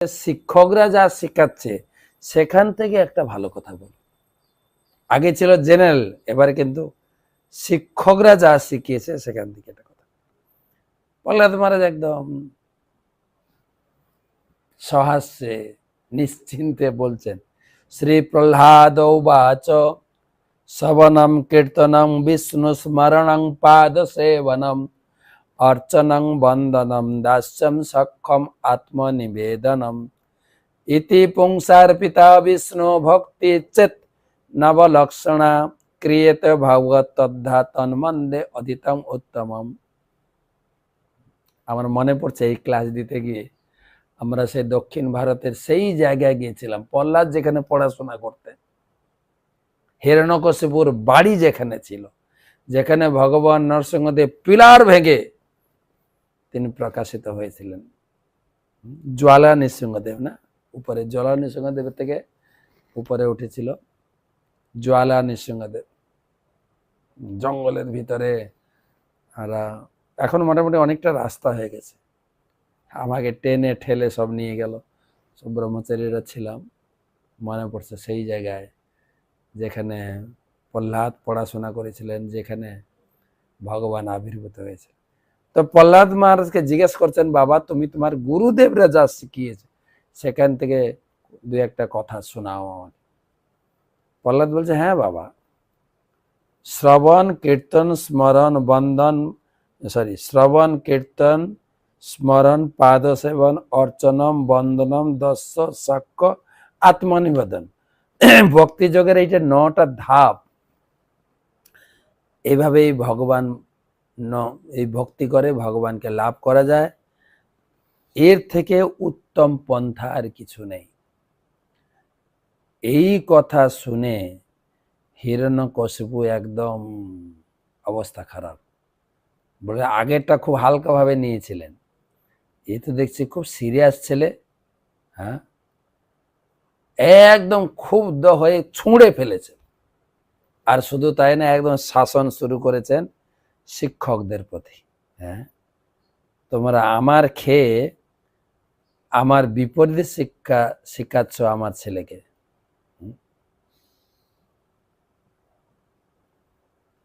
শিক্ষকরা যা শেখাচ্ছে সেখান থেকে একটা ভালো কথা বল। আগে ছিল জেনারেল, এবারে কিন্তু শিক্ষকরা যা শিখিয়েছে সেখান থেকে একটা কথা। প্রহ্লাদ মহারাজ একদম সহাস্যে নিশ্চিন্তে বলছেন, শ্রী প্রহ্লাদ উবাচ শ্রবণম কীর্তনম বিষ্ণু স্মরণং পাদ সেবনম অর্চনং বন্দনম দাস্যম সক্ষম আত্মনিবেদনম ইতি পুংসার্পিতা বিষ্ণু ভক্তি চেত নবলক্ষণা ক্রিয়েতে ভগবত তদ্ধা তন্মন্দে অধিতম উত্তমম। আমার মনে পড়ছে এই ক্লাস দিতে গিয়ে আমরা সেই দক্ষিণ ভারতের সেই জায়গায় গিয়েছিলাম, প্রহ্লাদ যেখানে পড়াশোনা করতেন, হিরণ্যকশিপুর বাড়ি যেখানে ছিল, যেখানে ভগবান নরসিংহদেব পিলার ভেঙে তিনি প্রকাশিত হয়েছিলেন। জ্বালা নৃসিংহদেব না, উপরে জ্বালা নৃসিংহদেবের থেকে উপরে উঠেছিল জ্বালা নৃসিংহদেব, জঙ্গলের ভিতরে। আর এখন মোটামুটি অনেকটা রাস্তা হয়ে গেছে, আমাকে টেনে ঠেলে সব নিয়ে গেল, সব ব্রহ্মচারীরা ছিলাম। মনে পড়ছে সেই জায়গায় যেখানে প্রহ্লাদ পড়াশোনা করেছিলেন, যেখানে ভগবান আবির্ভূত হয়েছে। তো প্রহ্লাদ মহারাজকে জিজ্ঞেস করছেন, বাবা তুমি তোমার গুরুদেবরা যা শিখিয়েছে সেখান থেকে দু একটা কথা শোনাও আমাকে। প্রহ্লাদ বলছে, হ্যাঁ বাবা, শ্রবণ কীর্তন স্মরণ বন্দন শ্রবণ কীর্তন স্মরণ পাদ সেবন অর্চনম বন্দনম দস্য সাক্ষ্য আত্মনিবেদন। ভক্তি যোগের এইটা 9টা ধাপ। এইভাবেই ভগবান এই ভক্তি করে ভগবানকে লাভ করা যায়। এর থেকে উত্তম পন্থা আর কিছু নেই। এই কথা শুনে হিরণ্যকশিপু একদম অবস্থা খারাপ, বলে আগেরটা খুব হালকা ভাবে নিয়েছিলেন, এই তো দেখছি খুব সিরিয়াস ছেলে। হ্যাঁ, একদম ক্ষুব্ধ হয়ে ছুঁড়ে ফেলেছে। আর শুধু তাই না, একদম শাসন শুরু করেছেন শিক্ষকদের প্রতি। হ্যাঁ, তোমরা আমার খেয়ে আমার বিপরীত শিক্ষাচ্ছ আমার ছেলেকে।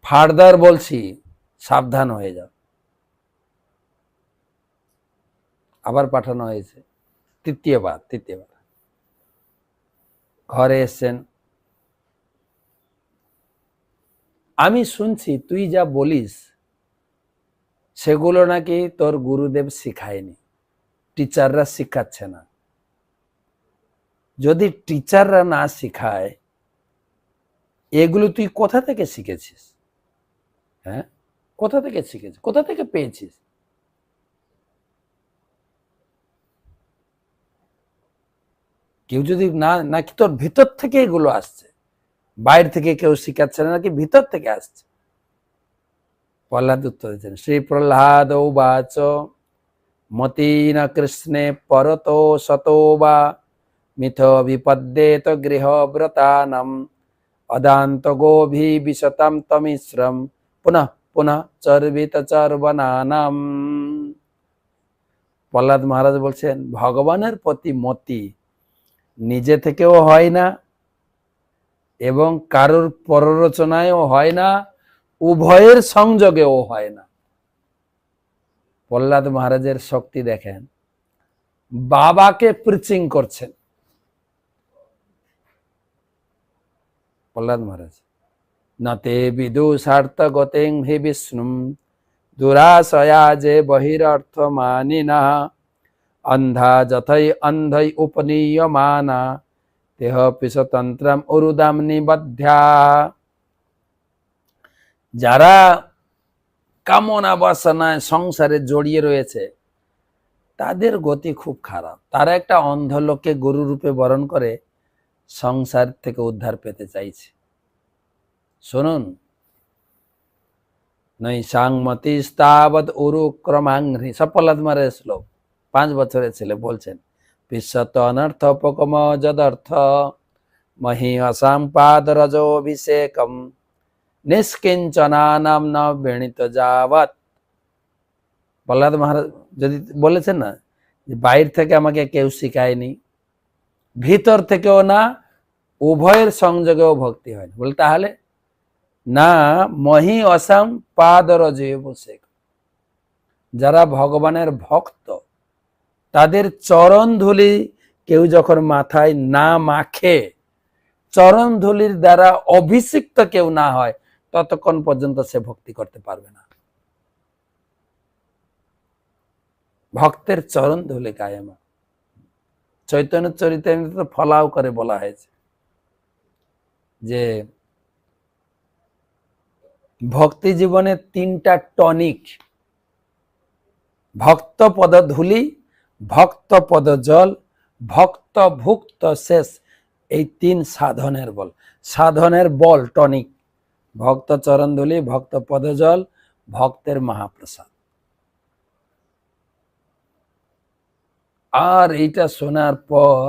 ফার্দার বলছি সাবধান হয়ে যাও। আবার পাঠানো হয়েছে তৃতীয়বার। ঘরে এসছেন, আমি শুনছি তুই যা বলিস সেগুলো নাকি তোর গুরুদেব শিখায়নি, টিচাররা শিখাচ্ছে না। যদি টিচাররা না শিখায়, এগুলো তুই কোথা থেকে শিখেছিস? হ্যাঁ, কোথা থেকে শিখেছিস, কোথা থেকে পেয়েছিস? কেউ যদি নাকি তোর ভিতর থেকে এগুলো আসছে, বাইরে থেকে কেউ শিখাচ্ছে না, নাকি ভিতর থেকে আসছে? প্রহ্লাদ উত্তর দিচ্ছেন, শ্রী প্রহ্লাদ উবাচ মতিন কৃষ্ণে পরতো শতো বা মিথ বিপদ্যেত গৃহব্রতানাম অদান্ত গোভি বিশতম তমিশ্রম পুনঃ পুনঃ চর্বিত চর্বনানাম। প্রহ্লাদ মহারাজ বলছেন, ভগবানের প্রতি মতি নিজে থেকেও হয় না এবং কারোর পররচনায়ও হয় না, উভয়ের সংযোগেও হয় না। প্রহ্লাদ মহারাজের শক্তি দেখেন, বাবাকে প্রিচিং করছেন প্রহ্লাদ মহারাজ। নতে বিদুষার্থ গতেং হি বিষ্ণুম দুরাশয়া যে বহিরর্থ মানিনা অন্ধা যথৈ অন্ধৈ উপনীয়মানা তেহ পিশতন্ত্রম উরুদাম নিবধ্যা। যারা কামনা বাসনায় সংসারে জড়িয়ে রয়েছে তাদের গতি খুব খারাপ। তারা একটা অন্ধ লোককে গুরু রূপে বরণ করে সংসার থেকে উদ্ধার পেতে চাইছে। শুনুন, নৈসাংমতিস্তাবৎ উরুক্রমাংহ্রি, প্রহ্লাদ মহারাজ শ্লোক, 5 বছরের ছেলে বলছেন, বিশ্বত অনর্থোপকম যদর্থ মহি অসাং পাদ রজোভিষেকম নিষ্কিঞ্চনানাম ন বেণিত যাবৎ। প্রহ্লাদ মহারাজ যদি বলেছেন না যে বাইরে থেকে আমাকে কেউ শিখায়নি, ভিতর থেকেও না, উভয়ের সংযোগেও ভক্তি হয় না। বলে তাহলে না, মহি অসাম পাদর জৈব শেখ, যারা ভগবানের ভক্ত তাদের চরণ ধুলি কেউ যখন মাথায় না মাখে, চরণ ধুলির দ্বারা অভিষিক্ত কেউ না হয়, ততক্ষণ পর্যন্ত সে ভক্তি করতে পারবে না। ভক্তের চরণ ধুলি গায়ে মা, চৈতন্য চরিতামৃতে ফলাও করে বলা হয়েছে যে ভক্তি জীবনের 3টা টনিক, ভক্ত পদ ধুলি, ভক্ত পদ জল, ভক্ত ভুক্ত শেষ, এই 3 সাধনের বল। সাধনের বল টনিক, ভক্ত চরণ ধুলি, ভক্ত পদ জল, ভক্তের মহাপ্রসাদ। আর এইটা শোনার পর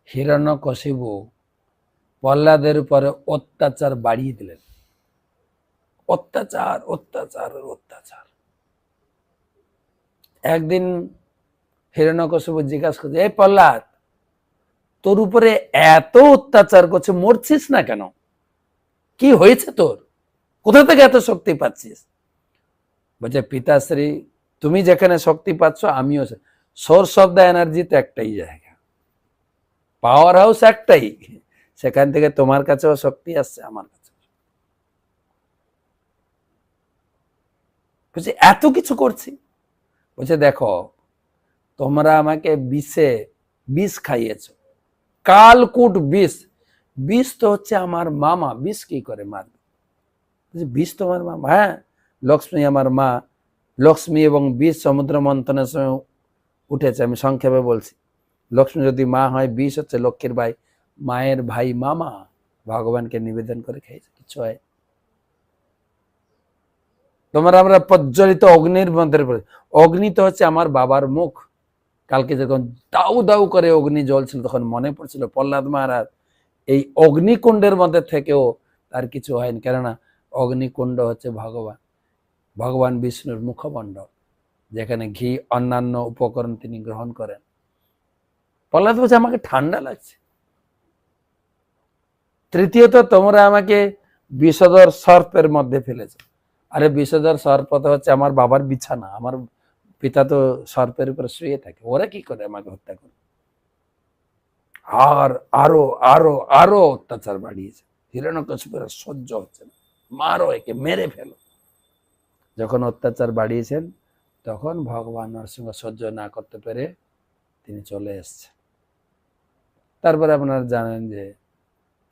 হিরণ্যকশিপু প্রহ্লাদের উপরে অত্যাচার বাড়িয়ে দিলেন। অত্যাচার অত্যাচার অত্যাচার। একদিন হিরণ্যকশিপু জিজ্ঞাসা করছে, এই প্রহ্লাদ, তোর উপরে এত অত্যাচার করছে, মরছিস না কেন? কি হয়েছে তোর? কোথা থেকে এত শক্তি পাচ্ছিস? বলছে, পিতাশ্রী, তুমি যেখানে শক্তি পাচ্ছ আমিও। সোর্স অফ দ্য এনার্জি তো একটাই জায়গা, পাওয়ার হাউস একটাই, সেখান থেকে তোমার কাছেও শক্তি আসছে, আমার কাছে। বলছে এত কিছু করছি? বলছে দেখো, তোমরা আমাকে বিষ খাইয়েছ, কালকুট বিষ। বিষ তো হচ্ছে আমার মামা, বিষ কি করে মারবে? বিষ তোমার মামা? হ্যাঁ, লক্ষ্মী আমার মা। লক্ষ্মী এবং বিষ সমুদ্র মন্থনের সময় উঠেছে, আমি সংক্ষেপে বলছি। লক্ষ্মী যদি মা হয়, বিষ হচ্ছে লক্ষ্মীর ভাই, মায়ের ভাই মামা, ভগবানকে নিবেদন করে খেয়েছে, কিছু হয়। তোমরা আমরা প্রজ্বলিত অগ্নির মধ্যে, অগ্নি তো হচ্ছে আমার বাবার মুখ। কালকে যখন দাউ দাউ করে অগ্নি জ্বলছিল, তখন মনে পড়ছিল প্রহ্লাদ মহারাজ এই অগ্নিকুণ্ডের মধ্যে থেকেও তার কিছু হয়নি, কেননা অগ্নিকুণ্ড হচ্ছে ভগবান, ভগবান বিষ্ণুর মুখমণ্ডল, যেখানে ঘি অন্যান্য উপকরণ তিনি গ্রহণ করেন। প্রহ্লাদ বলছে আমাকে ঠান্ডা লাগছে। তৃতীয়ত, তোমরা আমাকে বিষধর সর্পের মধ্যে ফেলেছ। আরে বিষধর সর্প তো হচ্ছে আমার বাবার বিছানা, আমার পিতা তো সর্পের উপরে শুয়ে থাকে, ওরা কি করে আমাকে হত্যা করে? আর আরো আরো আরো অত্যাচার বাড়িয়েছে। হিরণ্যকশিপুর সহ্য হচ্ছে না, মারো একে, মেরে ফেলো। যখন অত্যাচার বাড়িয়েছেন, তখন ভগবান নরসিংহ সহ্য না করতে পেরে তিনি চলে এসছেন। তারপরে আপনারা জানেন যে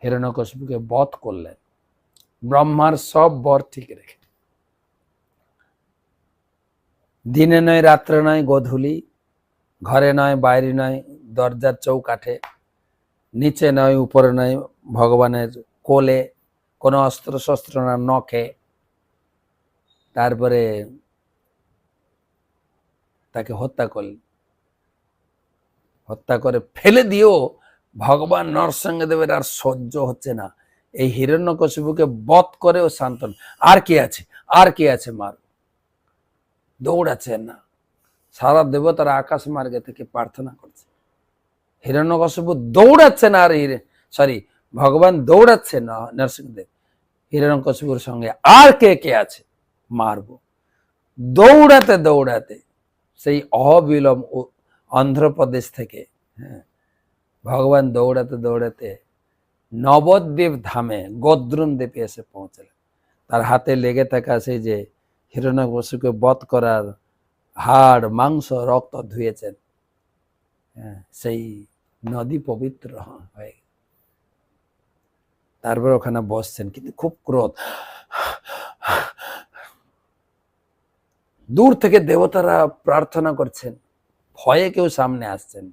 হিরণ্যকশিপুকে বধ করলেন, ব্রহ্মার সব বর ঠিক রেখে। দিনে নয়, রাত্রে নয়, গোধূলি, ঘরে নয়, বাইরে নয়, দরজার চৌকাঠে, নিচে নয়, উপরে নয়, ভগবানের কোলে, কোনো অস্ত্র শস্ত্র না, নখে। তারপরে তাকে হত্যা করলেন। হত্যা করে ফেলে দিয়েও ভগবান নরসিংহদেবের আর সহ্য হচ্ছে না। এই হিরণ্যকশিপুকে বধ করেও শান্তন, আর কি আছে, আর কি আছে, মার। দৌড়াচ্ছেন না, সারা দেবতারা আকাশ মার্গে থেকে প্রার্থনা করছে। হিরণ্যকশিপু দৌড়াচ্ছেন, আর ভগবান দৌড়াচ্ছেন নরসিংহদেব হিরণ্যকশিপুর সঙ্গে, আর কে কে আছে, মারব। দৌড়াতে দৌড়াতে সেই অবিলম অন্ধ্রপ্রদেশ থেকে, হ্যাঁ, ভগবান দৌড়াতে দৌড়াতে নবদ্বীপ ধামে গদ্রুম দ্বীপে এসে পৌঁছলেন। তার হাতে লেগে থাকা সেই যে হিরণ্যকশিপুকে বধ করার হাড়, মাংস, রক্ত ধুয়েছেন, হ্যাঁ, সেই নদী পবিত্র হয়ে। তারপর ওখানে বসছেন, কিন্তু খুব ক্রোধ। দূর থেকে দেবতারা প্রার্থনা করছেন, ভয়ে কেউ সামনে আসছেন।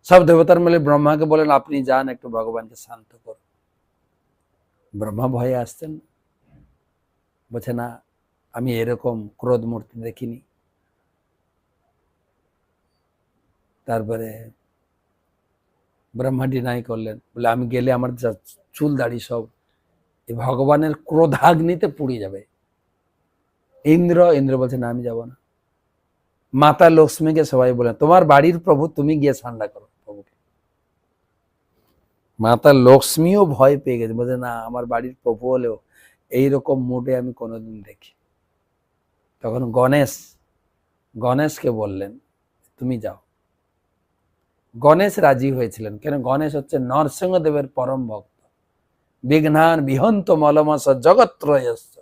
সব দেবতার মিলে ব্রহ্মাকে বলেন, আপনি যান, একটু ভগবানকে শান্ত করুন। ব্রহ্মা ভয়ে আসছেন, বলছে না, আমি এরকম ক্রোধ মূর্তি দেখিনি। তারপরে ব্রহ্মা ডিনাই করলেন, বলে আমি গেলে আমার চুল দাড়ি সব এই ভগবানের ক্রোধাগ্নিতে পুড়ে যাবে। ইন্দ্র ইন্দ্র বলছে না, আমি যাব না। মাতা লক্ষ্মীকে সবাই বলে, তোমার বাড়ির প্রভু, তুমি গিয়ে ঠান্ডা করো প্রভুকে। মাতা লক্ষ্মীও ভয় পেয়ে গেছে, বলছে না, আমার বাড়ির প্রভু হলেও এইরকম মুডে আমি কোনোদিন দেখি। তখন গণেশকে বললেন তুমি যাও। গণেশ রাজি হয়েছিলেন, কেন? গণেশ হচ্ছে নরসিংহদেবের পরম ভক্ত। বিঘ্নান বিহন্ত মলমস জগত্রয়স্য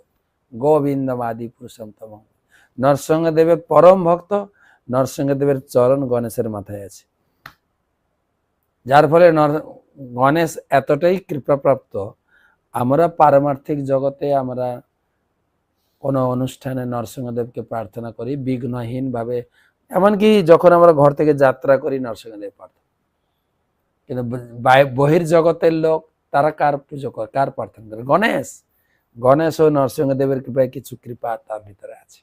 গোবিন্দম আদি পুরুষম তম। নরসিংহদেবের পরম ভক্ত, নরসিংহদেবের চরণ গণেশের মাথায় আছে। যার ফলে গণেশ এতটাই কৃপাপ্রাপ্ত, আমরা পারমার্থিক জগতে আমরা কোনো অনুষ্ঠানে নরসিংহদেবকে প্রার্থনা করি বিঘ্নহীন ভাবে। এমনকি যখন আমরা ঘর থেকে যাত্রা করি নরসিংহদেব প্রার্থনা, কিন্তু বহির জগতের লোক তারা কার পুজো করে, কার প্রার্থনা করে? গণেশ। গণেশ ও নরসিংহদেবের কৃপায় কিছু কৃপা তার ভিতরে আছে।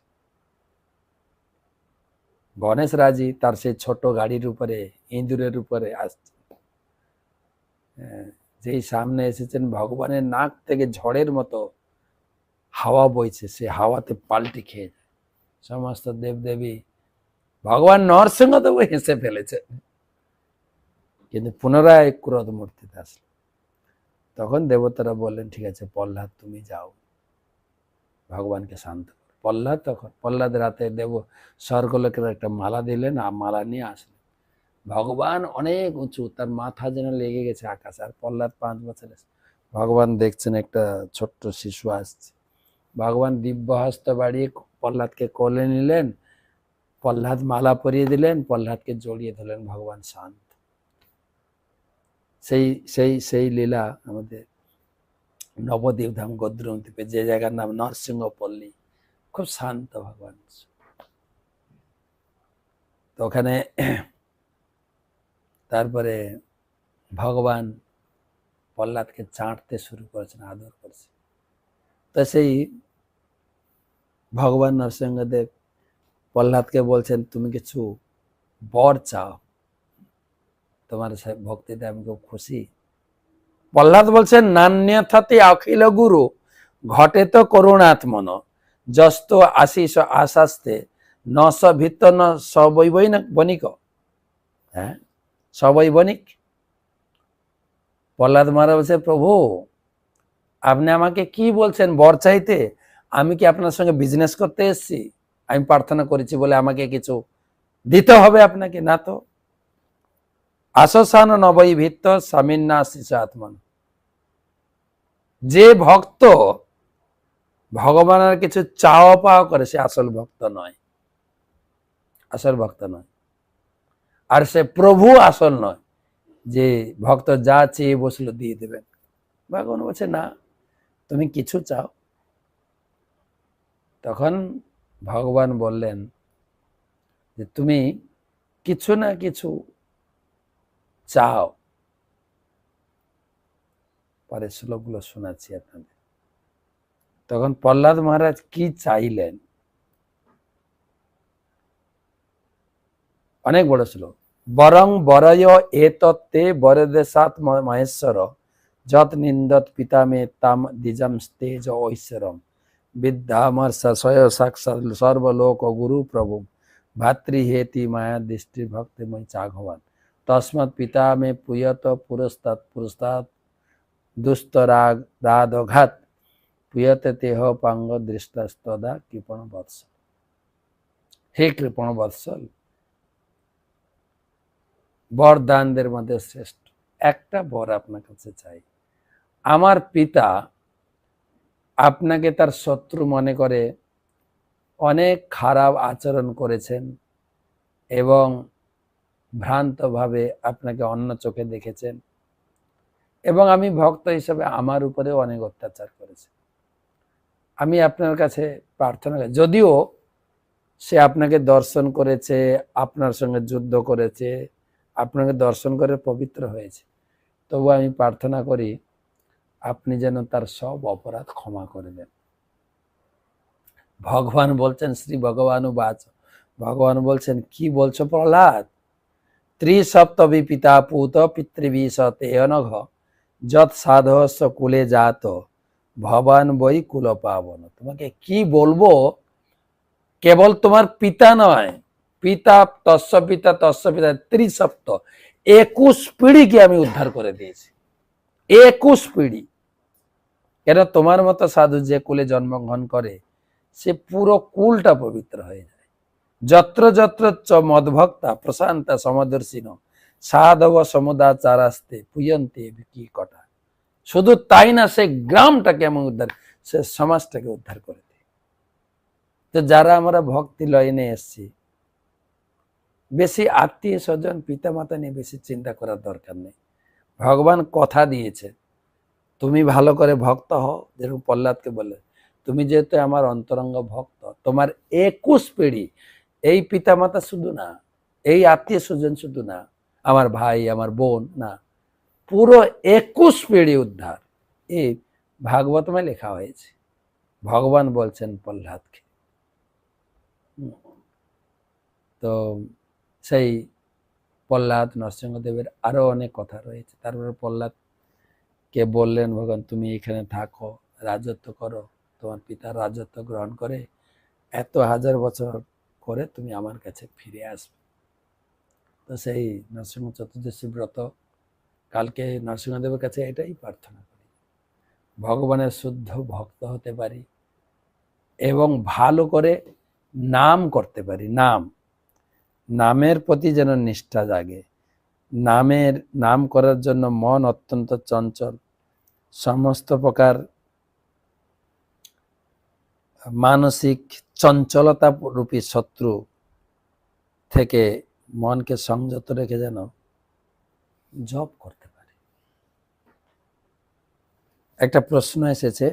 গণেশ রাজি, তার সেই ছোট গাড়ির উপরে, ইঁদুরের উপরে আসছে। যেই সামনে এসেছেন, ভগবানের নাক থেকে ঝড়ের মতো হাওয়া বইছে, সে হাওয়াতে পাল্টি খেয়ে যায় সমস্ত দেবদেবী। ভগবান নরসিংহদেব হেসে ফেলেছে, কিন্তু পুনরায় ক্রোধ মূর্তিতে আসলো। তখন দেবতারা বললেন ঠিক আছে প্রহ্লাদ তুমি যাও, ভগবানকে শান্ত করো। প্রহ্লাদের হাতে দেব স্বর্গলোকের একটা মালা দিলেন, আর মালা নিয়ে আসলেন। ভগবান অনেক উঁচু, তার মাথা যেন লেগে গেছে আকাশে। আর প্রহ্লাদ 5 বছরের। ভগবান দেখছেন একটা ছোট্ট শিশু আসছে। ভগবান দিব্য হস্ত বাড়িয়ে প্রহ্লাদকে কোলে নিলেন, প্রহ্লাদ মালা পরিয়ে দিলেন, প্রহ্লাদকে জড়িয়ে ধরলেন। ভগবান শান্ত। সেই লীলা আমাদের নবদ্বীপ ধাম গদ্রদ্বীপে, যে জায়গার নাম নরসিংহপল্লী, খুব শান্ত ভগবান। তো ওখানে তারপরে ভগবান প্রহ্লাদকে চাঁটতে শুরু করেছেন, আদর করছে। তো সেই ভগবান নরসিংহদেব প্রহ্লাদকে বলছেন তুমি কিছু বর চাও, তোমার ভক্তিতে আমি খুব খুশি। প্রহ্লাদ বলছেন নান্যথাতে অখিল গুরু ঘটে তো করুণাত্মন যস্ত আশিস আশাস্তে ন স ভিত্ত ন সবৈবনিক। হ্যাঁ, সবৈবনিক। প্রহ্লাদ মহারাজ বলছে প্রভু আপনি আমাকে কি বলছেন বর চাইতে? আমি কি আপনার সঙ্গে বিজনেস করতে এসেছি? আমি প্রার্থনা করেছি বলে আমাকে কিছু দিতে হবে আপনাকে? না তো। আশান নবৈ ভিত্ত স্বামীন্না আশিস আত্মন। যে ভক্ত ভগবানের কিছু চাওয়া পাওয়া করে সে আসল ভক্ত নয়, আসল ভক্ত নয়। আর সে প্রভু আসল নয়, যে ভক্ত যা চেয়ে বসলো দিয়ে দেবেন। ভগবান বলছে না, তুমি কিছু চাও। তখন ভগবান বললেন যে তুমি কিছু না কিছু চাও। পরে শ্লোকগুলো শোনাচ্ছি আপনাদের। তখন প্রহ্লাদ মহারাজ কি চাইলেন, অনেক বড় শ্লোক। বরং বরয় এ তত্ত্বে বরদেশাৎ মহেশ্বর যত নিন্দত পিতা মে তাম দ্বিজম তেজ ঐশ্বরম বিদ্যামর সয় সাক্ষাৎ সর্বলোক গুরু প্রভু ভাতৃহেতি মায়া দৃষ্টি ভক্তিময় চাঘবান তস্মৎ পিতা মে পুয়ত পুরস্তাৎ দুস্তরাগ রাধঘাত পুয়তে তেহ পাঙ্গ দৃষ্টস্তদা কৃপণ বৎসল। হে কৃপণ বৎসল, বরদানদের মধ্যে শ্রেষ্ঠ একটা বর আপনার কাছে চাই। আমার পিতা আপনাকে তার শত্রু মনে করে অনেক খারাপ আচরণ করেছেন এবং ভ্রান্তভাবে আপনাকে অন্য চোখে দেখেছেন, এবং আমি ভক্ত হিসেবে আমার উপরেও অনেক অত্যাচার করেছে। আমি আপনার কাছে প্রার্থনা করি, যদিও সে আপনাকে দর্শন করেছে, আপনার সঙ্গে যুদ্ধ করেছে, আপনাকে দর্শন করে পবিত্র হয়েছে, তবু আমি প্রার্থনা করি আপনি যেন তার সব অপরাধ ক্ষমা করে দেন। ভগবান বলছেন শ্রী ভগবানুবাচ, ভগবান বলছেন কি বলছো প্রহ্লাদ? ত্রিসপ্তবি পিতা পুত পিতৃবি সতে অনঘ যত সাধস্য কুলে জাত ভবান বই কুল পাবন। তোমাকে কি বলবো, কেবল তোমার পিতা নয়, পিতা তস্য পিতা 21 পিঢ়িকে আমি উদ্ধার করে দিয়েছি। 21 পিঢ়ি। কেন তোমার মতো সাধু যে কুলে জন্মগ্রহণ করে সে পুরো কুলটা পবিত্র হয়ে যায়। যত্র যত্র চ মদভক্তা প্রশান্তা সমদর্শিন সাধব সমুদাচারাস্তে পুয়ন্তে কি কটা। শুধু তাই না, সে গ্রামটাকে এমন উদ্ধার, সে সমাজটাকে উদ্ধার করে দেয়। তো যারা আমরা ভক্তি লাইনে এসছি, বেশি আত্মীয় স্বজন পিতা মাতা নিয়ে বেশি চিন্তা করার দরকার নেই। ভগবান কথা দিয়েছে, তুমি ভালো করে ভক্ত হও। যেরকম প্রহ্লাদকে বলে, তুমি যেহেতু আমার অন্তরঙ্গ ভক্ত, তোমার 21 পিঢ়ি, এই পিতা মাতা শুধু না, এই আত্মীয় স্বজন শুধু না, আমার ভাই আমার বোন না, পুরো 21 পিঢ়ি উদ্ধার। এই ভাগবতমে লেখা হয়েছে। ভগবান বলছেন প্রহ্লাদকে। তো সেই প্রহ্লাদ নরসিংহদেবের আরো অনেক কথা রয়েছে। তারপরে প্রহ্লাদ কে বললেন ভগবান, তুমি এখানে থাকো, রাজত্ব করো, তোমার পিতার রাজত্ব গ্রহণ করে এত হাজার বছর করে তুমি আমার কাছে ফিরে আসবে। তো সেই নরসিংহ চতুর্দশী ব্রত, কালকে নরসিংহদেবের কাছে এটাই প্রার্থনা করি, ভগবানের শুদ্ধ ভক্ত হতে পারি এবং ভালো করে নাম করতে পারি। নামের প্রতি যেন নিষ্ঠা জাগে। নাম করার জন্য মন অত্যন্ত চঞ্চল, সমস্ত প্রকার মানসিক চঞ্চলতা রূপী শত্রু থেকে মনকে সংযত রেখে যেন জপ করতে পারে। একটা প্রশ্ন এসেছে,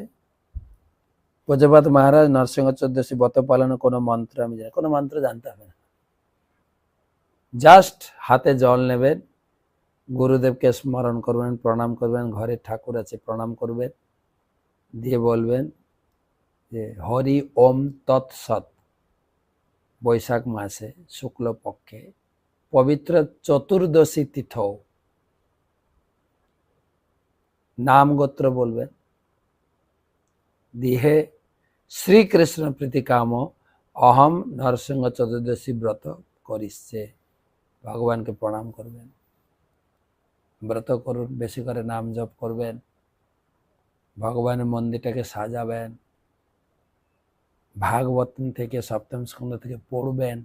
প্রজাপতি মহারাজ নরসিংহ চতুর্দশী ব্রত পালনে কোনো মন্ত্র আমি জানি? কোনো মন্ত্র জানতে হবে না, জাস্ট হাতে জল নেবেন, গুরুদেবকে স্মরণ করবেন, প্রণাম করবেন, ঘরে ঠাকুর আছে প্রণাম করবেন, দিয়ে বলবেন যে হরি ওম তৎসৎ। বৈশাখ মাসে শুক্লপক্ষে পবিত্র চতুর্দশী তিথ নাম গোত্র বলবেন, দিয়ে শ্রীকৃষ্ণ প্রীতি কাম অহম নরসিংহ চতুর্দশী ব্রত করিচ্ছে, ভগবানকে প্রণাম করবেন, ব্রত করুন, বেশি করে নাম জপ করবেন, ভগবানের মন্দিরটাকে সাজাবেন, ভাগবত থেকে সপ্তম স্কন্ধ থেকে পড়বেন।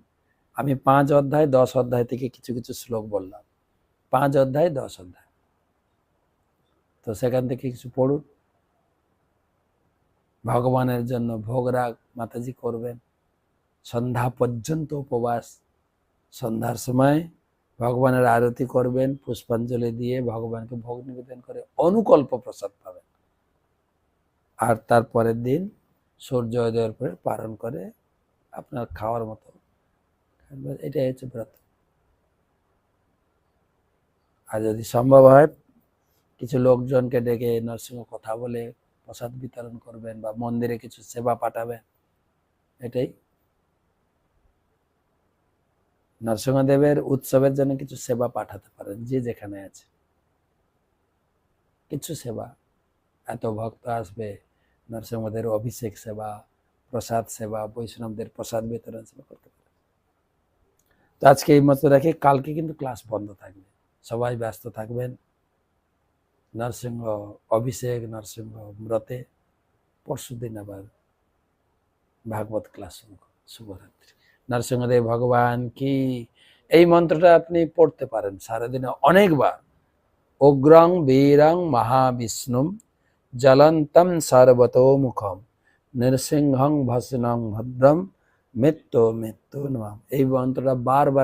আমি 5 অধ্যায় 10 অধ্যায় থেকে কিছু কিছু শ্লোক বললাম, 5 অধ্যায় 10 অধ্যায়, তো সেখান থেকে কিছু পড়ুন। ভগবানের জন্য ভোগরাগ মাতাজি করবেন, সন্ধ্যা পর্যন্ত উপবাস, সন্ধ্যার সময় ভগবানের আরতি করবেন, পুষ্পাঞ্জলি দিয়ে ভগবানকে ভোগ নিবেদন করে অনুকল্প প্রসাদ পাবেন। আর তারপরের দিন সূর্যোদয়ের পরে পালন করে আপনার খাওয়ার মতো, এটাই হচ্ছে ব্রত। আর যদি সম্ভব হয় কিছু লোকজনকে ডেকে নরসিংহ কথা বলে প্রসাদ বিতরণ করবেন বা মন্দিরে কিছু সেবা পাঠাবেন, এটাই। নরসিংহদেবের উৎসবের জন্য কিছু সেবা পাঠাতে পারেন, যে যেখানে আছে কিছু সেবা। এত ভক্ত আসবে, নরসিংহদেবের অভিষেক সেবা, প্রসাদ সেবা, বৈষ্ণবদের প্রসাদ বিতরণ সেবা করতে পারে। তো আজকে এই মতো রাখি, কালকে কিন্তু ক্লাস বন্ধ থাকবে, সবাই ব্যস্ত থাকবেন নরসিংহ অভিষেক, নরসিংহ ব্রতে। পরশুদিন আবার ভাগবত ক্লাস শুরু। শুভরাত্রি। নরসিংহদেব ভগবান কি। এই মন্ত্রটা আপনি পড়তে পারেন সারাদিনে অনেকবার। উগ্রং বীরং মহাবিষ্ণুম জ্বলন্তম সর্বতোমুখম নৃসিংহং ভস্মং ভদ্রম মৃত্যু মৃত্যু নমাম। এই মন্ত্রটা বারবার